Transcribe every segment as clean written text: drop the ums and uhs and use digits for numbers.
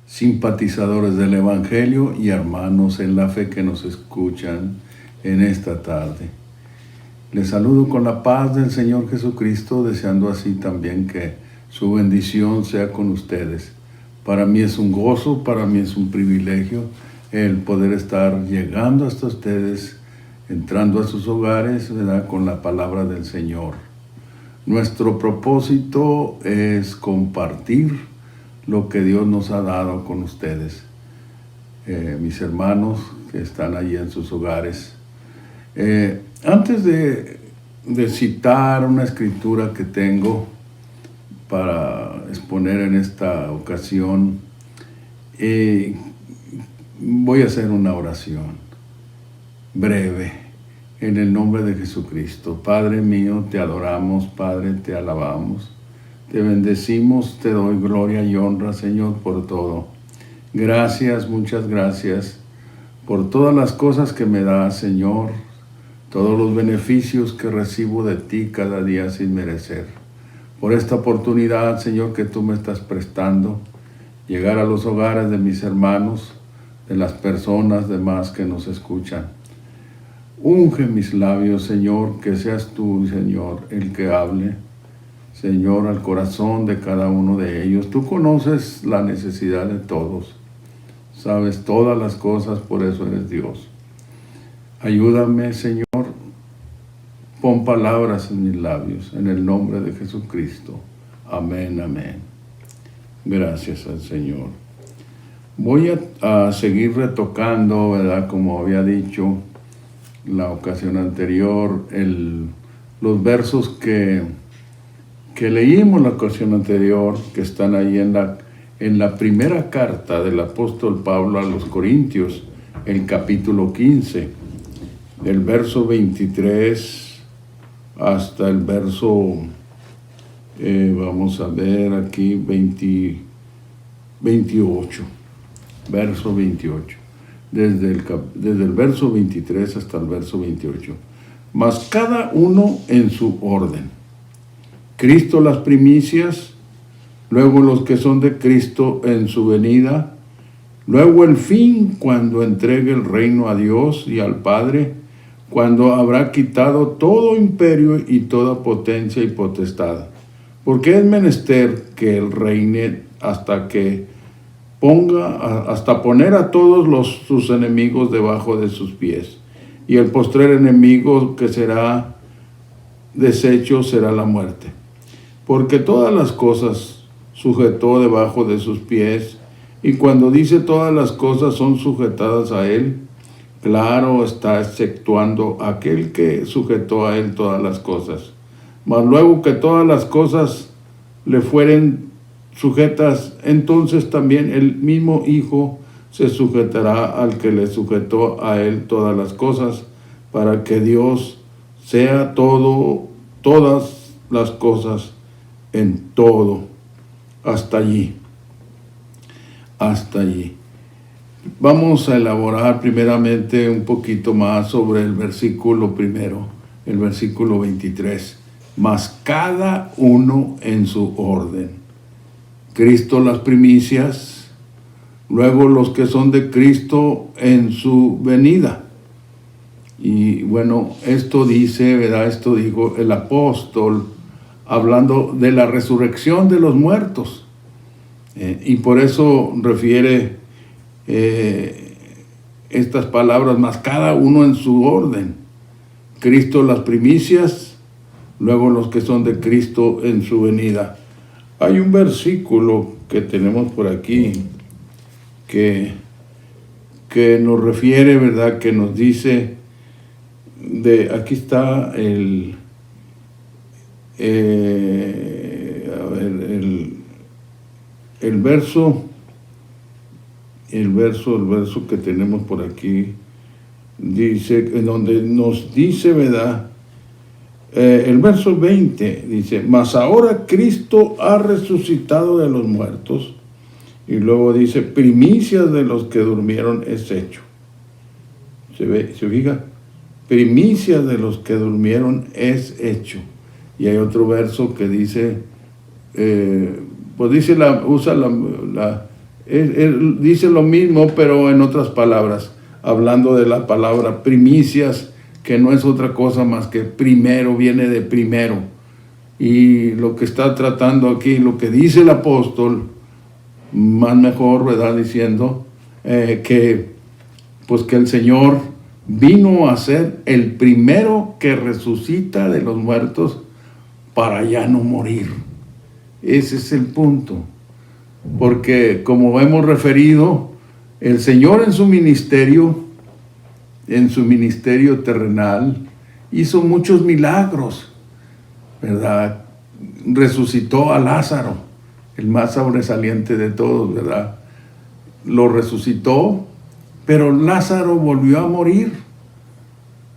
simpatizadores del Evangelio y hermanos en la fe que nos escuchan en esta tarde. Les saludo con la paz del Señor Jesucristo, deseando así también que su bendición sea con ustedes. Para mí es un gozo, para mí es un privilegio el poder estar llegando hasta ustedes, entrando a sus hogares, ¿verdad?, con la palabra del Señor. Nuestro propósito es compartir lo que Dios nos ha dado con ustedes, mis hermanos que están allí en sus hogares. Antes de citar una escritura que tengo para exponer en esta ocasión, voy a hacer una oración breve en el nombre de Jesucristo. Padre mío, te adoramos, Padre, te alabamos, te bendecimos, te doy gloria y honra, Señor, por todo. Gracias, muchas gracias por todas las cosas que me das, Señor, todos los beneficios que recibo de ti cada día sin merecer. Por esta oportunidad, Señor, que tú me estás prestando, llegar a los hogares de mis hermanos, de las personas demás que nos escuchan. Unge mis labios, Señor, que seas tú, Señor, el que hable, Señor, al corazón de cada uno de ellos. Tú conoces la necesidad de todos, sabes todas las cosas, por eso eres Dios. Ayúdame, Señor, pon palabras en mis labios, en el nombre de Jesucristo. Amén, amén. Gracias al Señor. Voy a seguir retocando, ¿verdad?, como había dicho la ocasión anterior, los versos que leímos la ocasión anterior, que están ahí en la primera carta del apóstol Pablo a los Corintios, el capítulo 15, del verso 23 hasta el verso, vamos a ver aquí, 28, verso 28. Desde el verso 23 hasta el verso 28. Mas cada uno en su orden. Cristo las primicias, luego los que son de Cristo en su venida, luego el fin cuando entregue el reino a Dios y al Padre, cuando habrá quitado todo imperio y toda potencia y potestad. Porque es menester que Él reine hasta poner a todos sus enemigos debajo de sus pies. Y el postrer enemigo que será deshecho será la muerte. Porque todas las cosas sujetó debajo de sus pies, y cuando dice todas las cosas son sujetadas a Él, claro está exceptuando aquel que sujetó a Él todas las cosas. Mas luego que todas las cosas le fueren sujetas, entonces también el mismo Hijo se sujetará al que le sujetó a Él todas las cosas, para que Dios sea todo, todas las cosas en todo. Hasta allí. Hasta allí. Vamos a elaborar primeramente un poquito más sobre el versículo primero, el versículo 23. Mas cada uno en su orden. Cristo las primicias, luego los que son de Cristo en su venida. Y bueno, esto dice, ¿verdad?, esto dijo el apóstol, hablando de la resurrección de los muertos. Y por eso refiere estas palabras, más cada uno en su orden. Cristo las primicias, luego los que son de Cristo en su venida. Hay un versículo que tenemos por aquí que nos refiere, ¿verdad?, que nos dice, aquí está el verso que tenemos por aquí, dice, en donde nos dice, ¿verdad?, el verso 20 dice, mas ahora Cristo ha resucitado de los muertos, y luego dice, primicias de los que durmieron es hecho. ¿Se fija? Primicias de los que durmieron es hecho. Y hay otro verso que dice, pues dice usa Él dice lo mismo, pero en otras palabras, hablando de la palabra primicias, que no es otra cosa más que primero, viene de primero. Y lo que está tratando aquí, lo que dice el apóstol, más mejor, ¿verdad? Diciendo que el Señor vino a ser el primero que resucita de los muertos para ya no morir. Ese es el punto. Porque como hemos referido, el Señor en su ministerio terrenal, hizo muchos milagros, ¿verdad? Resucitó a Lázaro, el más sobresaliente de todos, ¿verdad? Lo resucitó, pero Lázaro volvió a morir.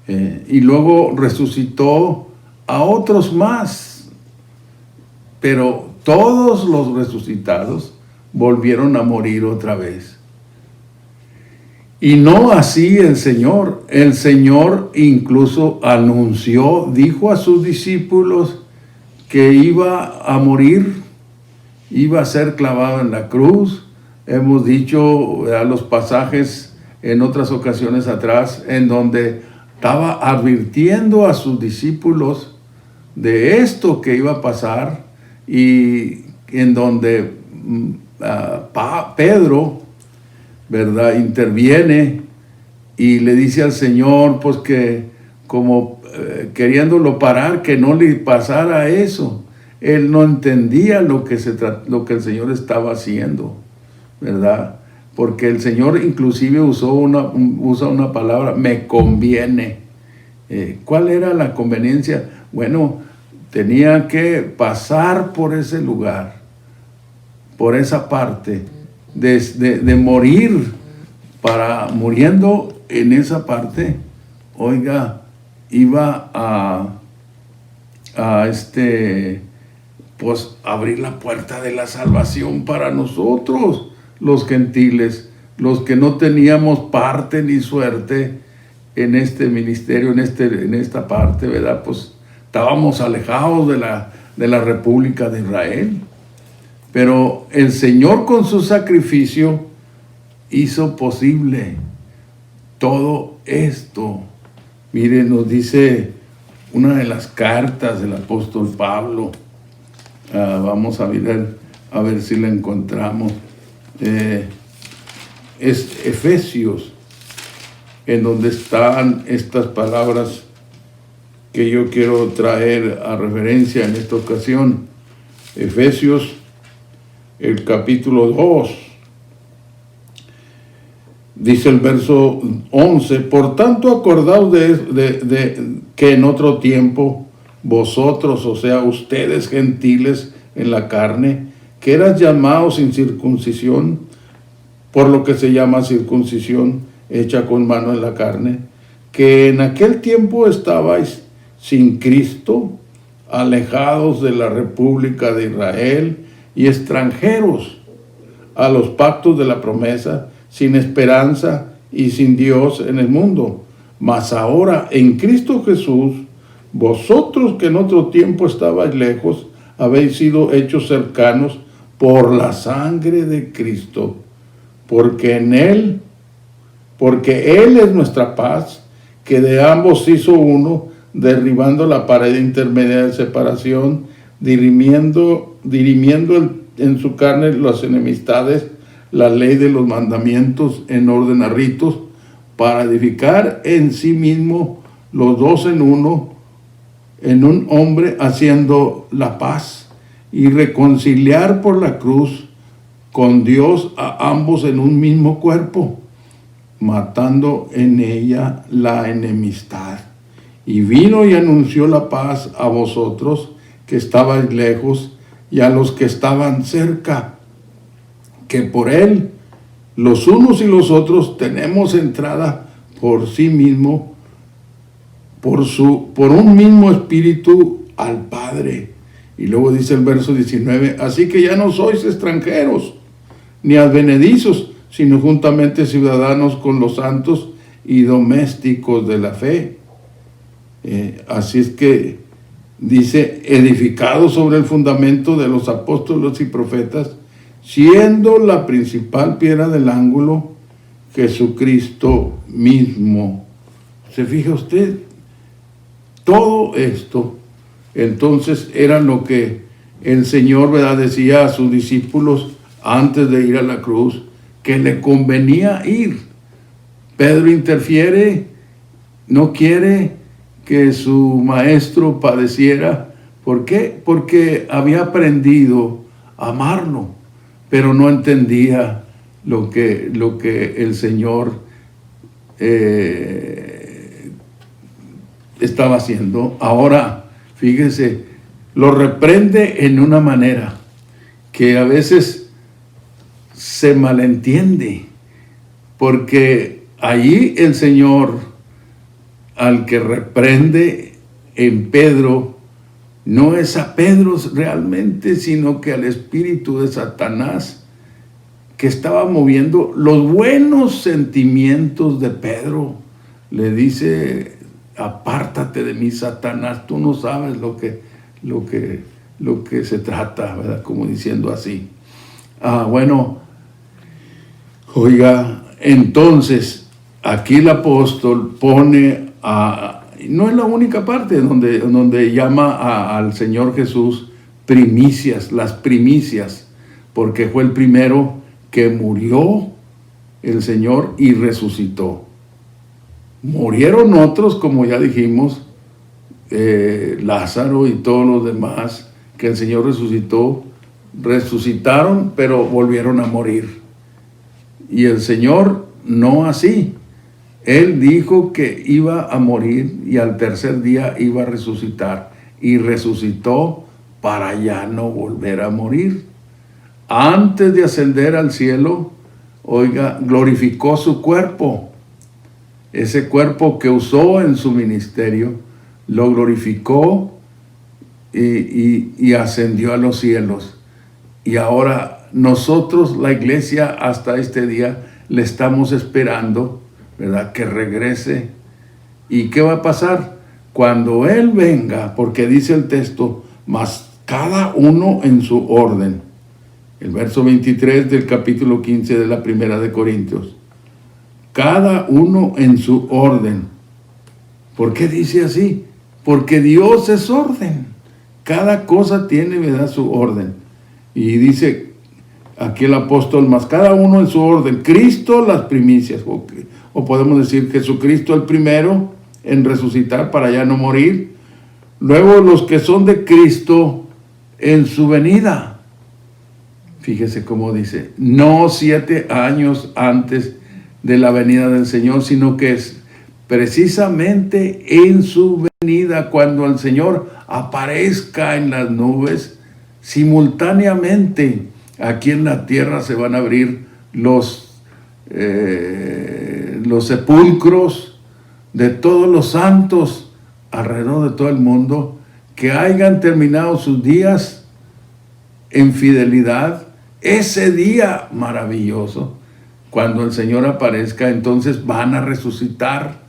Y luego resucitó a otros más. Pero todos los resucitados volvieron a morir otra vez. Y no así el Señor. El Señor incluso anunció, dijo a sus discípulos que iba a morir, iba a ser clavado en la cruz. Hemos dicho a los pasajes en otras ocasiones atrás, en donde estaba advirtiendo a sus discípulos de esto que iba a pasar, y en donde Pedro, ¿verdad?, interviene y le dice al Señor, pues que como queriéndolo parar, que no le pasara eso. Él no entendía lo que el Señor estaba haciendo, ¿verdad? Porque el Señor inclusive usa una palabra, me conviene. ¿Cuál era la conveniencia? Bueno, tenía que pasar por ese lugar, por esa parte, de morir, muriendo en esa parte, oiga, iba pues abrir la puerta de la salvación para nosotros, los gentiles, los que no teníamos parte ni suerte en este ministerio, en esta parte, ¿verdad? Pues estábamos alejados de la República de Israel. Pero el Señor con su sacrificio hizo posible todo esto. Miren, nos dice una de las cartas del apóstol Pablo. Vamos a ver si la encontramos. Es Efesios, en donde están estas palabras que yo quiero traer a referencia en esta ocasión. Efesios, el capítulo 2, dice el verso 11, por tanto acordaos de que en otro tiempo vosotros, o sea, ustedes gentiles en la carne, que eras llamados sin circuncisión, por lo que se llama circuncisión hecha con mano en la carne, que en aquel tiempo estabais sin Cristo, alejados de la República de Israel y extranjeros a los pactos de la promesa, sin esperanza y sin Dios en el mundo. Mas ahora en Cristo Jesús, vosotros que en otro tiempo estabais lejos, habéis sido hechos cercanos por la sangre de Cristo, porque Él es nuestra paz, que de ambos hizo uno, derribando la pared intermedia de separación, dirimiendo en su carne las enemistades, la ley de los mandamientos en orden a ritos, para edificar en sí mismo los dos en uno, en un hombre, haciendo la paz, y reconciliar por la cruz con Dios a ambos en un mismo cuerpo, matando en ella la enemistad. Y vino y anunció la paz a vosotros que estabais lejos y a los que estaban cerca, que por él los unos y los otros tenemos entrada por sí mismo, por un mismo espíritu al Padre. Y luego dice el verso 19, así que ya no sois extranjeros ni advenedizos, sino juntamente ciudadanos con los santos y domésticos de la fe. Así es que dice, edificados sobre el fundamento de los apóstoles y profetas, siendo la principal piedra del ángulo Jesucristo mismo. ¿Se fija usted? Todo esto, entonces, era lo que el Señor, ¿verdad?, decía a sus discípulos antes de ir a la cruz, que le convenía ir. Pedro interfiere, no quiere que su maestro padeciera. ¿Por qué? Porque había aprendido a amarlo, pero no entendía lo que el Señor estaba haciendo. Ahora, fíjese, lo reprende en una manera que a veces se malentiende, porque allí el Señor, al que reprende en Pedro, no es a Pedro realmente, sino que al espíritu de Satanás, que estaba moviendo los buenos sentimientos de Pedro. Le dice: apártate de mí, Satanás, tú no sabes lo que se trata, ¿verdad? Como diciendo así. Bueno, oiga, entonces aquí el apóstol pone no es la única parte donde llama al Señor Jesús primicias, las primicias, porque fue el primero que murió el Señor y resucitó. Murieron otros, como ya dijimos, Lázaro y todos los demás que el Señor resucitaron, pero volvieron a morir. Y el Señor no así. Él dijo que iba a morir y al tercer día iba a resucitar. Y resucitó para ya no volver a morir. Antes de ascender al cielo, oiga, glorificó su cuerpo. Ese cuerpo que usó en su ministerio, lo glorificó y ascendió a los cielos. Y ahora nosotros, la iglesia, hasta este día, le estamos esperando, ¿verdad?, que regrese. ¿Y qué va a pasar? Cuando Él venga, porque dice el texto, mas cada uno en su orden. El verso 23 del capítulo 15 de la Primera de Corintios. Cada uno en su orden. ¿Por qué dice así? Porque Dios es orden. Cada cosa tiene, ¿verdad?, su orden. Y dice aquí el apóstol, más cada uno en su orden. Cristo las primicias. O podemos decir Jesucristo el primero en resucitar para ya no morir. Luego los que son de Cristo en su venida. Fíjese cómo dice, no 7 años antes de la venida del Señor, sino que es precisamente en su venida, cuando el Señor aparezca en las nubes. Simultáneamente aquí en la tierra se van a abrir los sepulcros de todos los santos alrededor de todo el mundo que hayan terminado sus días en fidelidad. Ese día maravilloso, cuando el Señor aparezca, entonces van a resucitar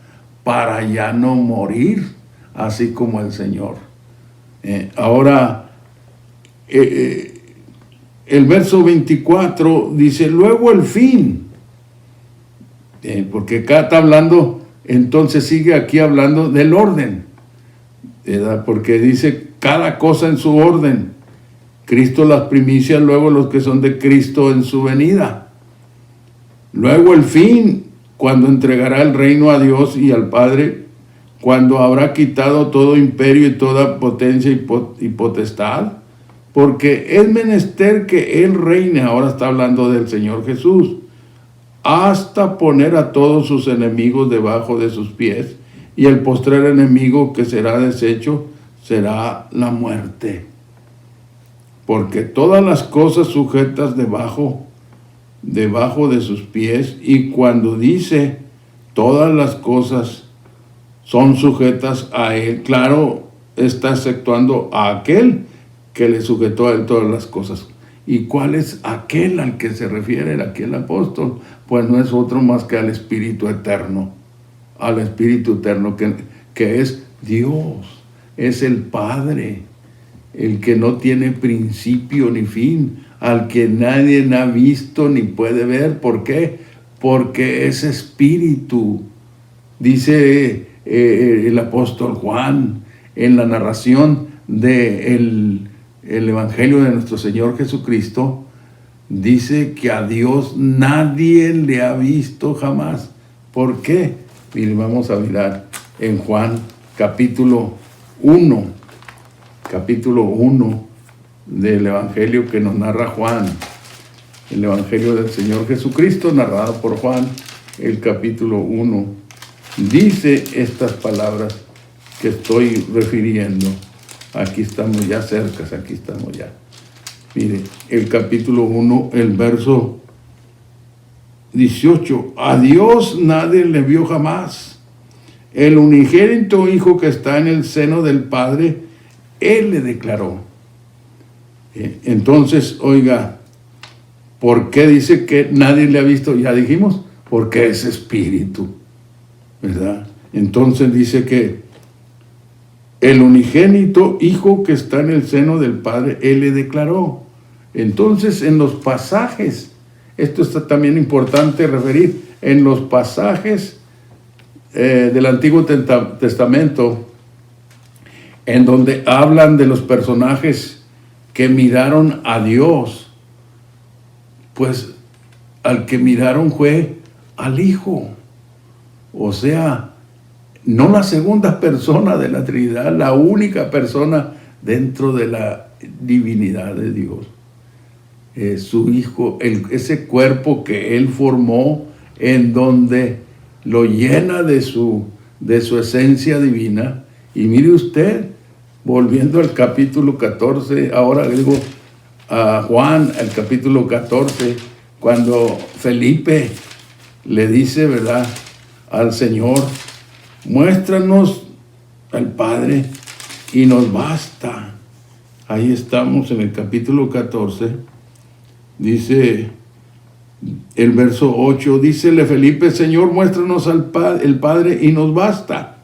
para ya no morir, así como el Señor. Ahora, el verso 24 dice, luego el fin, porque acá está hablando, entonces sigue aquí hablando del orden, ¿verdad? Porque dice cada cosa en su orden. Cristo las primicias, luego los que son de Cristo en su venida. Luego el fin, cuando entregará el reino a Dios y al Padre, cuando habrá quitado todo imperio y toda potencia y potestad, porque es menester que Él reine, ahora está hablando del Señor Jesús, hasta poner a todos sus enemigos debajo de sus pies, y el postrer enemigo que será deshecho será la muerte. Porque todas las cosas sujetas debajo de sus pies, y cuando dice todas las cosas son sujetas a Él, claro, está exceptuando a aquel que le sujetó a Él todas las cosas. ¿Y cuál es aquel al que se refiere aquí el apóstol? Pues no es otro más que al Espíritu Eterno, que es Dios, es el Padre, el que no tiene principio ni fin, al que nadie ha visto ni puede ver. ¿Por qué? Porque es espíritu. Dice el apóstol Juan en la narración del Evangelio de nuestro Señor Jesucristo, dice que a Dios nadie le ha visto jamás. ¿Por qué? Miren, vamos a mirar en Juan capítulo 1 del Evangelio que nos narra Juan, el Evangelio del Señor Jesucristo narrado por Juan, el capítulo 1, dice estas palabras que estoy refiriendo. Aquí estamos ya cerca, aquí estamos ya. Mire, el capítulo 1, el verso 18. A Dios nadie le vio jamás. El unigénito Hijo que está en el seno del Padre, Él le declaró. Entonces, oiga, ¿por qué dice que nadie le ha visto? Ya dijimos, porque es espíritu, ¿verdad? Entonces dice que el unigénito Hijo que está en el seno del Padre, Él le declaró. Entonces, en los pasajes, esto está también importante referir, en los pasajes del Antiguo Testamento, en donde hablan de los personajes que miraron a Dios, pues al que miraron fue al Hijo. O sea, no la segunda persona de la Trinidad, la única persona dentro de la divinidad de Dios. Su Hijo, ese cuerpo que Él formó, en donde lo llena de su esencia divina. Y mire usted, volviendo al capítulo 14, ahora digo a Juan, al capítulo 14, cuando Felipe le dice, ¿verdad?, al Señor, muéstranos al Padre y nos basta. Ahí estamos en el capítulo 14, dice el verso 8, dícele Felipe, Señor, muéstranos el Padre y nos basta.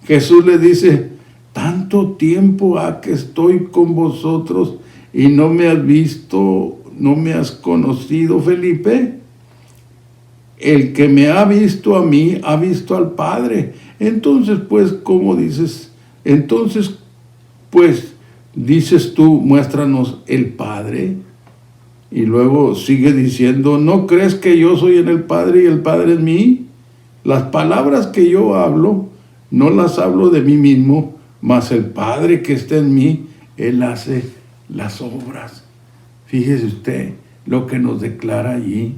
Jesús le dice, tanto tiempo ha que estoy con vosotros y no me has visto, no me has conocido, Felipe. El que me ha visto a mí, ha visto al Padre. Entonces, pues, ¿cómo dices? Entonces, pues, dices tú, muéstranos el Padre. Y luego sigue diciendo, ¿no crees que yo soy en el Padre y el Padre en mí? Las palabras que yo hablo, no las hablo de mí mismo, mas el Padre que está en mí, Él hace las obras. Fíjese usted lo que nos declara allí.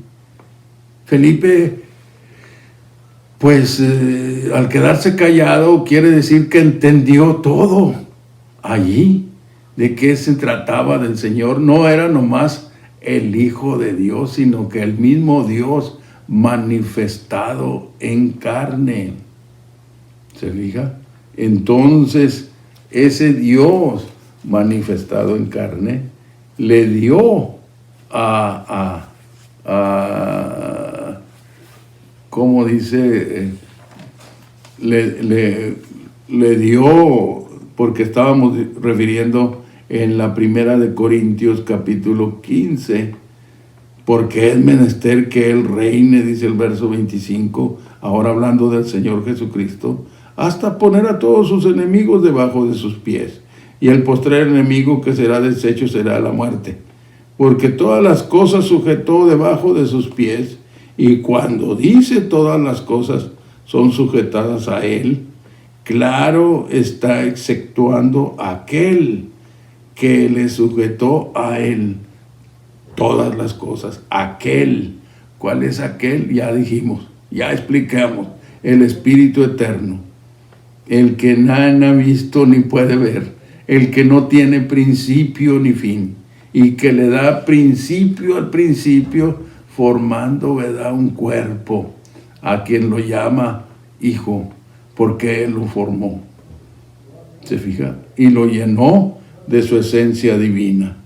Felipe, pues al quedarse callado, quiere decir que entendió todo allí, de qué se trataba del Señor. No era nomás el Hijo de Dios, sino que el mismo Dios manifestado en carne. ¿Se fija? Entonces, ese Dios manifestado en carne le dio como dice, le dio, porque estábamos refiriendo en la primera de Corintios capítulo 15, porque es menester que Él reine, dice el verso 25, ahora hablando del Señor Jesucristo, hasta poner a todos sus enemigos debajo de sus pies. Y el postrer enemigo que será deshecho será la muerte. Porque todas las cosas sujetó debajo de sus pies, y cuando dice todas las cosas son sujetadas a Él, claro está exceptuando aquel que le sujetó a Él todas las cosas. Aquel, ¿cuál es aquel? Ya dijimos, ya explicamos, el Espíritu Eterno, el que nadie ha visto ni puede ver, el que no tiene principio ni fin, y que le da principio al principio, formando, ¿verdad?, un cuerpo, a quien lo llama Hijo, porque Él lo formó. ¿Se fija? Y lo llenó de su esencia divina,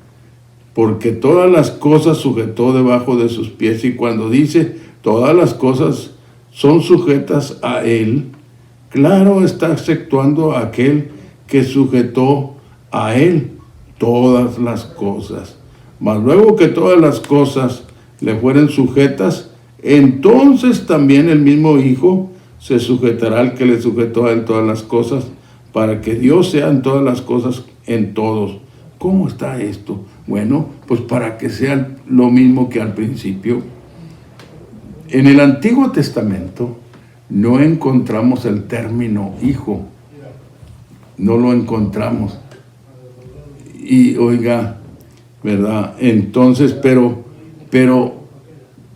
porque todas las cosas sujetó debajo de sus pies. Y cuando dice todas las cosas son sujetas a Él, claro está exceptuando a aquel que sujetó a Él todas las cosas. Mas luego que todas las cosas le fueren sujetas, entonces también el mismo Hijo se sujetará al que le sujetó a él todas las cosas, para que Dios sea en todas las cosas en todos. ¿Cómo está esto? Bueno, pues para que sea lo mismo que al principio. En el Antiguo Testamento no encontramos el término hijo. No lo encontramos. Y oiga, ¿verdad? Entonces, pero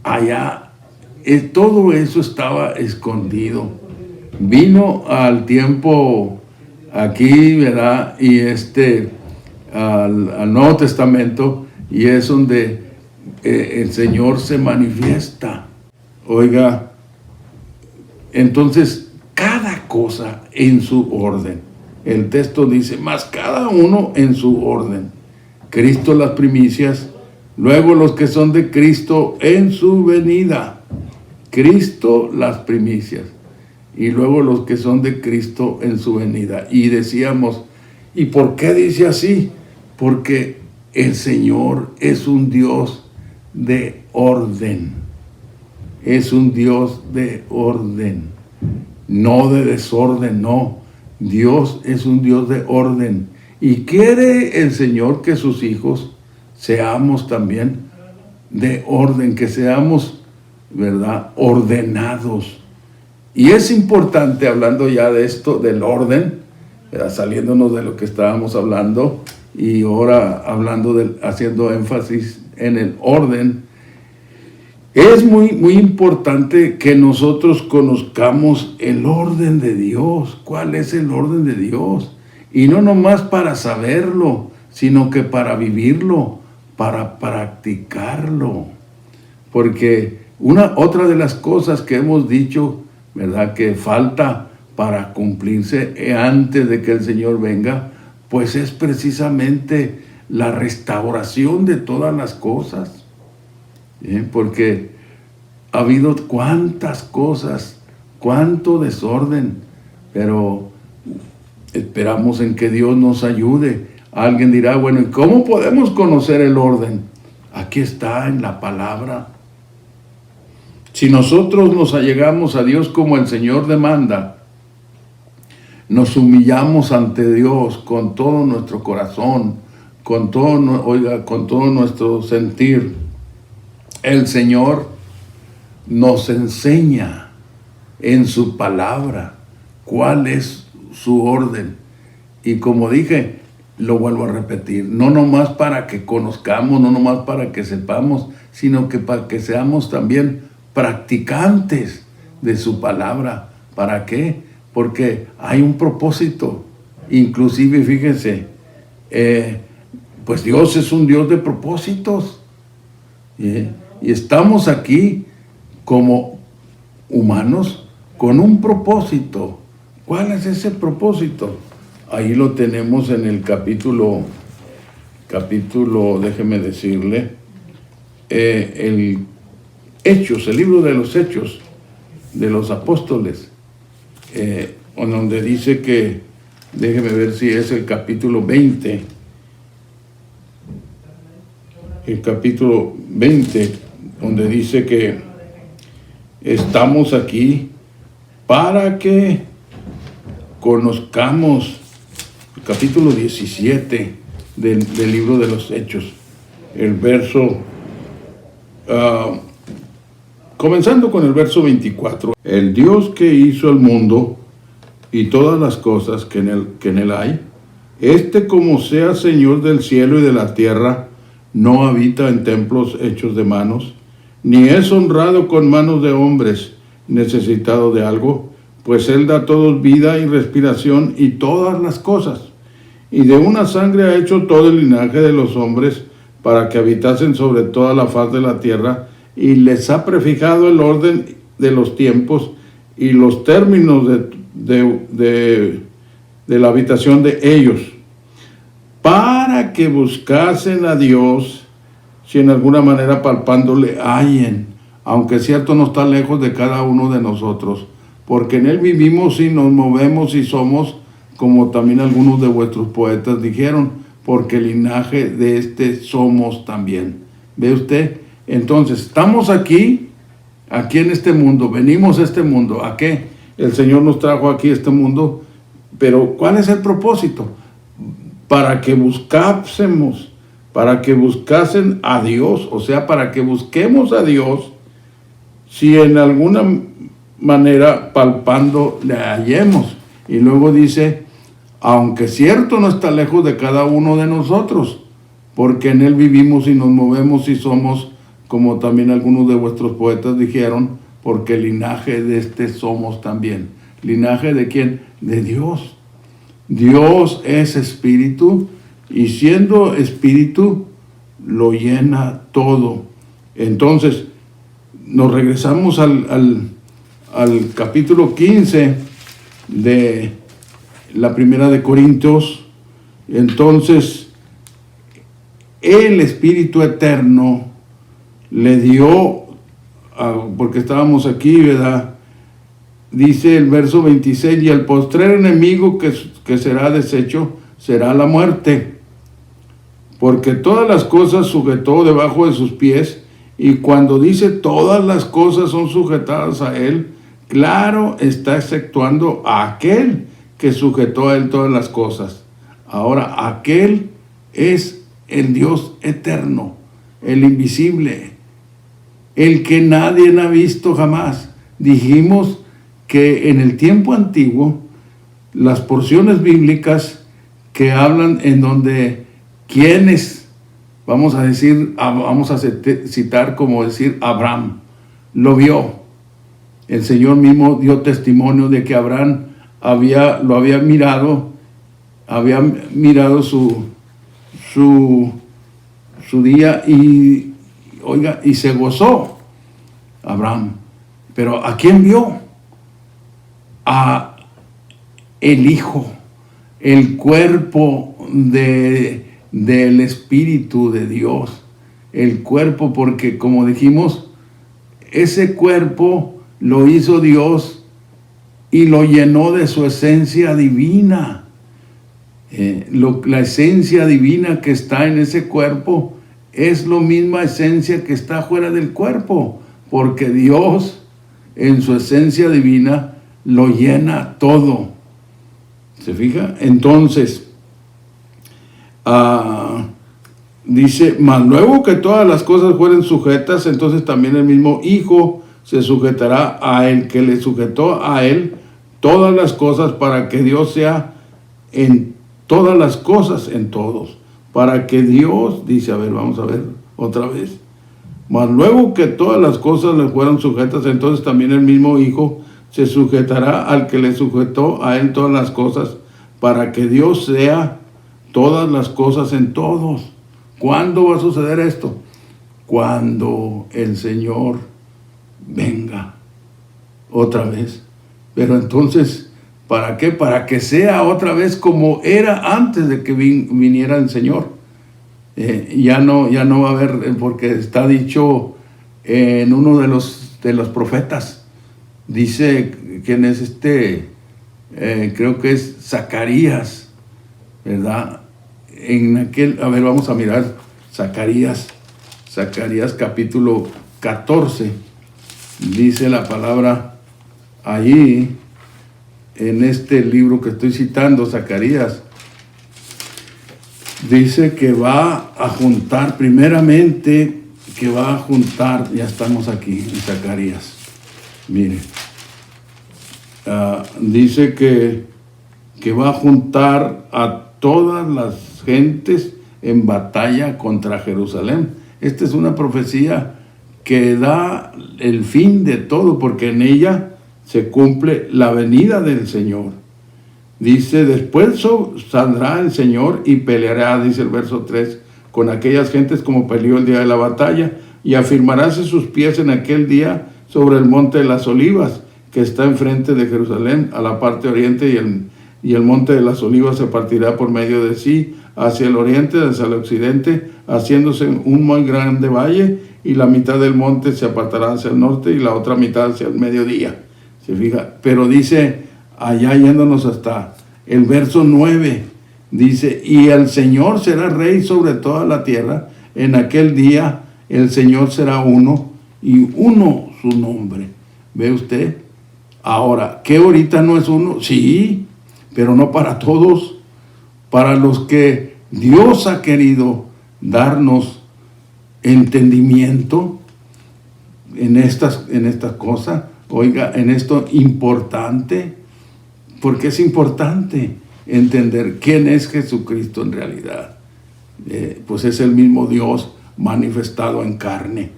allá todo eso estaba escondido. Vino al tiempo aquí, ¿verdad? Y al Nuevo Testamento, y es donde el Señor se manifiesta. Oiga, entonces cada cosa en su orden. El texto dice, más cada uno en su orden. Cristo las primicias, luego los que son de Cristo en su venida. Cristo las primicias, y luego los que son de Cristo en su venida. Y decíamos, ¿y por qué dice así? Porque el Señor es un Dios de orden. Es un Dios de orden, no de desorden, no. Dios es un Dios de orden. Y quiere el Señor que sus hijos seamos también de orden, que seamos, ¿verdad?, ordenados. Y es importante, hablando ya de esto, del orden, ¿verdad?, saliéndonos de lo que estábamos hablando, y ahora hablando haciendo énfasis en el orden, es muy, muy importante que nosotros conozcamos el orden de Dios. ¿Cuál es el orden de Dios? Y no nomás para saberlo, sino que para vivirlo, para practicarlo. Porque otra de las cosas que hemos dicho, ¿verdad?, que falta para cumplirse antes de que el Señor venga, pues es precisamente la restauración de todas las cosas. Porque ha habido cuántas cosas, cuánto desorden, pero esperamos en que Dios nos ayude. Alguien dirá, bueno, ¿y cómo podemos conocer el orden? Aquí está en la palabra. Si nosotros nos allegamos a Dios como el Señor demanda, nos humillamos ante Dios con todo nuestro corazón, con todo nuestro sentir, el Señor nos enseña en su palabra cuál es su orden. Y como dije, lo vuelvo a repetir, no nomás para que conozcamos, no nomás para que sepamos, sino que para que seamos también practicantes de su palabra. ¿Para qué? Porque hay un propósito. Inclusive, fíjense, pues Dios es un Dios de propósitos. Y estamos aquí como humanos con un propósito. ¿Cuál es ese propósito? Ahí lo tenemos en el capítulo, déjeme decirle, el libro de los Hechos de los Apóstoles, donde dice que, déjeme ver si es el capítulo 20, donde dice que estamos aquí para que conozcamos, el capítulo 17 del libro de los Hechos, el verso, comenzando con el verso 24. El Dios que hizo el mundo y todas las cosas que en él hay, como sea Señor del cielo y de la tierra, no habita en templos hechos de manos, ni es honrado con manos de hombres, necesitado de algo, pues Él da a todos vida y respiración y todas las cosas. Y de una sangre ha hecho todo el linaje de los hombres para que habitasen sobre toda la faz de la tierra, y les ha prefijado el orden de los tiempos y los términos de la habitación de ellos, para que buscasen a Dios, si en alguna manera palpándole hallen, aunque cierto no está lejos de cada uno de nosotros, porque en Él vivimos y nos movemos y somos, como también algunos de vuestros poetas dijeron, porque linaje de este somos también. ¿Ve usted? Entonces, estamos aquí en este mundo, venimos a este mundo. ¿A qué? El Señor nos trajo aquí a este mundo, pero ¿cuál es el propósito? Para que buscásemos, para que buscasen a Dios, o sea, para que busquemos a Dios, si en alguna manera palpando le hallemos. Y luego dice, aunque cierto no está lejos de cada uno de nosotros, porque en Él vivimos y nos movemos y somos, como también algunos de vuestros poetas dijeron, porque linaje de este somos también. ¿Linaje de quién? De Dios. Dios es espíritu, y siendo espíritu, lo llena todo. Entonces, nos regresamos al capítulo 15 de la primera de Corintios. Entonces, el Espíritu Eterno le dio, porque estábamos aquí, ¿verdad? Dice el verso 26, y el postrer enemigo que será deshecho será la muerte, porque todas las cosas sujetó debajo de sus pies. Y cuando dice todas las cosas son sujetadas a Él, claro, está exceptuando a aquel que sujetó a Él todas las cosas. Ahora, aquel es el Dios eterno, el invisible, el que nadie ha visto jamás. Dijimos que en el tiempo antiguo, las porciones bíblicas que hablan en donde quienes, vamos a citar como decir Abraham, lo vio. El Señor mismo dio testimonio de que Abraham lo había mirado su día y, oiga, y se gozó Abraham. Pero ¿a quién vio? A el Hijo, el cuerpo del Espíritu de Dios, el cuerpo, porque como dijimos, ese cuerpo lo hizo Dios y lo llenó de su esencia divina. La esencia divina que está en ese cuerpo es la misma esencia que está fuera del cuerpo, porque Dios en su esencia divina lo llena todo. ¿Se fija? Entonces, dice, mas luego que todas las cosas fueren sujetas, entonces también el mismo Hijo se sujetará a el que le sujetó a Él todas las cosas, para que Dios sea en todas las cosas, en todos. Para que Dios, dice, a ver, vamos a ver otra vez. Mas luego que todas las cosas le fueron sujetas, entonces también el mismo Hijo se sujetará al que le sujetó a Él todas las cosas, para que Dios sea todas las cosas en todos. ¿Cuándo va a suceder esto? Cuando el Señor venga otra vez. Pero entonces, ¿para qué? Para que sea otra vez como era antes de que viniera el Señor. Ya no va a haber, porque está dicho en uno de los profetas. Dice, ¿quién es creo que es Zacarías, ¿verdad? A ver, vamos a mirar Zacarías capítulo 14. Dice la palabra ahí, en este libro que estoy citando, Zacarías, dice que va a juntar, primeramente, ya estamos aquí en Zacarías. Mire, dice que va a juntar a todas las gentes en batalla contra Jerusalén. Esta es una profecía que da el fin de todo, porque en ella se cumple la venida del Señor. Dice, después saldrá el Señor y peleará, dice el verso 3, con aquellas gentes como peleó el día de la batalla, y afirmaráse sus pies en aquel día sobre el monte de las Olivas, que está enfrente de Jerusalén, a la parte oriente, y el monte de las Olivas se partirá por medio de sí, hacia el oriente, hacia el occidente, haciéndose un muy grande valle, y la mitad del monte se apartará hacia el norte, y la otra mitad hacia el mediodía. ¿Se fija? Pero dice, allá yéndonos hasta el verso 9, Dice, y el Señor será rey sobre toda la tierra. En aquel día el Señor será uno y uno su nombre. ¿Ve usted? Ahora, ¿qué ahorita no es uno? Sí, pero no para todos. Para los que Dios ha querido darnos entendimiento en estas cosas. Oiga, en esto importante, porque es importante entender quién es Jesucristo en realidad. Pues es el mismo Dios manifestado en carne.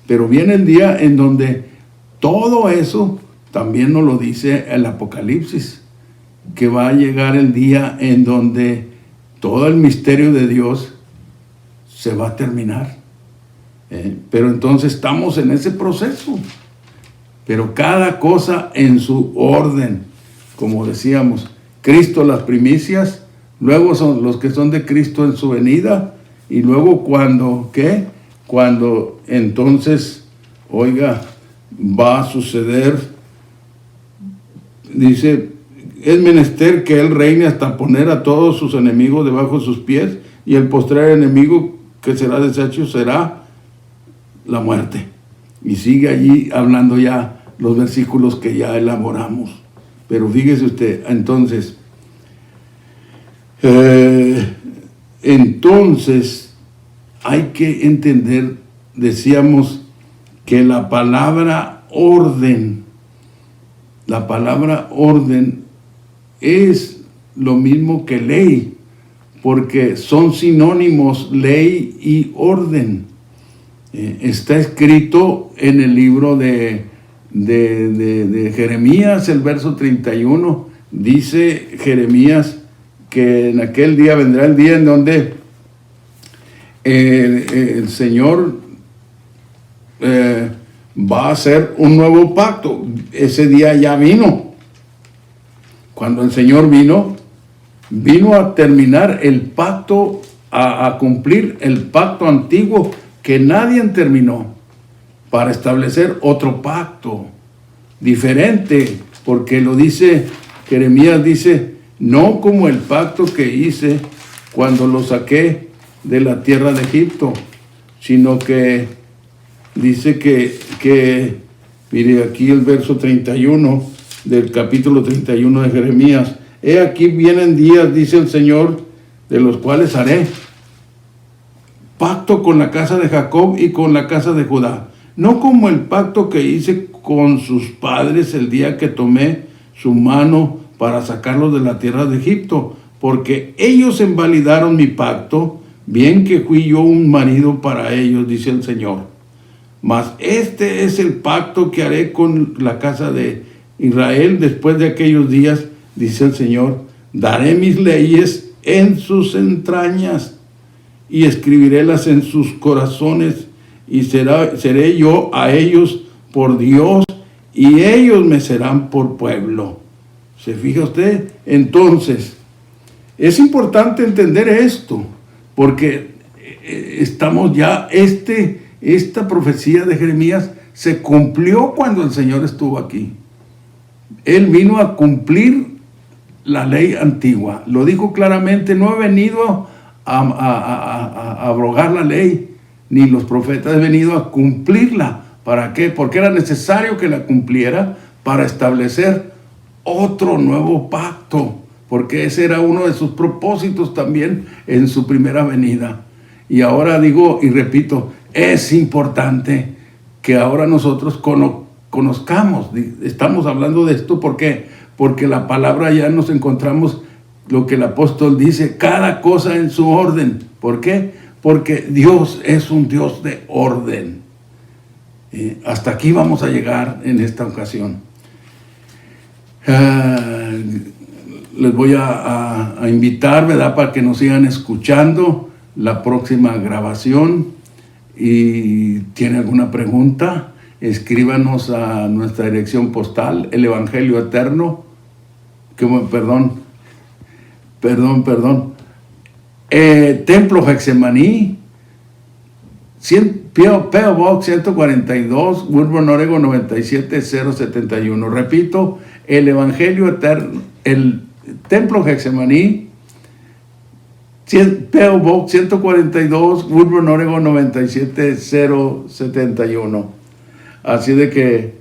Pero viene el día en donde todo eso también nos lo dice el Apocalipsis, que va a llegar el día en donde todo el misterio de Dios se va a terminar. Pero entonces estamos en ese proceso. Pero cada cosa en su orden. Como decíamos, Cristo las primicias, luego son los que son de Cristo en su venida, y luego cuando, ¿qué? Cuando entonces, oiga, va a suceder, dice, es menester que Él reine hasta poner a todos sus enemigos debajo de sus pies, y el postrer enemigo que será deshecho será la muerte. Y sigue allí hablando ya los versículos que ya elaboramos. Pero fíjese usted, entonces hay que entender, decíamos, que la palabra orden es lo mismo que ley, porque son sinónimos ley y orden. Está escrito en el libro de Jeremías, el verso 31, dice Jeremías que en aquel día vendrá el día en donde el Señor va a hacer un nuevo pacto. Ese día ya vino. Cuando el Señor vino a terminar el pacto, a cumplir el pacto antiguo que nadie terminó, para establecer otro pacto diferente, porque lo dice Jeremías, dice, no como el pacto que hice cuando lo saqué de la tierra de Egipto, sino que dice que mire aquí el verso 31 del capítulo 31 de Jeremías, he aquí vienen días, dice el Señor, de los cuales haré pacto con la casa de Jacob y con la casa de Judá, no como el pacto que hice con sus padres el día que tomé su mano para sacarlos de la tierra de Egipto, porque ellos invalidaron mi pacto, bien que fui yo un marido para ellos, dice el Señor. Mas este es el pacto que haré con la casa de Israel después de aquellos días, dice el Señor, daré mis leyes en sus entrañas y escribirélas en sus corazones, y seré yo a ellos por Dios, y ellos me serán por pueblo. ¿Se fija usted? Entonces, es importante entender esto, porque estamos ya, esta profecía de Jeremías se cumplió cuando el Señor estuvo aquí. Él vino a cumplir la ley antigua. Lo dijo claramente, no he venido a abrogar la ley, ni los profetas, he venido a cumplirla. ¿Para qué? Porque era necesario que la cumpliera para establecer otro nuevo pacto, porque ese era uno de sus propósitos también en su primera venida. Y ahora digo y repito, es importante que ahora nosotros conozcamos, estamos hablando de esto, ¿por qué? Porque la palabra ya nos encontramos lo que el apóstol dice, cada cosa en su orden. ¿Por qué? Porque Dios es un Dios de orden. Hasta aquí vamos a llegar en esta ocasión. Les voy a invitar, ¿verdad?, para que nos sigan escuchando la próxima grabación. Y tiene alguna pregunta, escríbanos a nuestra dirección postal, el Evangelio Eterno, Templo Getsemaní, P.O. Box 142, Woodburn, Oregon 97071. Repito, el Evangelio Eterno, el Templo Getsemaní, P.O. Box 142, Woodburn, Oregon 97071. Así de que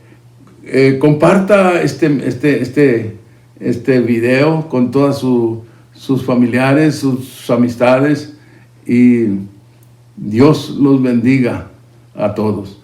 comparta este video con todas sus familiares, sus amistades, y Dios los bendiga a todos.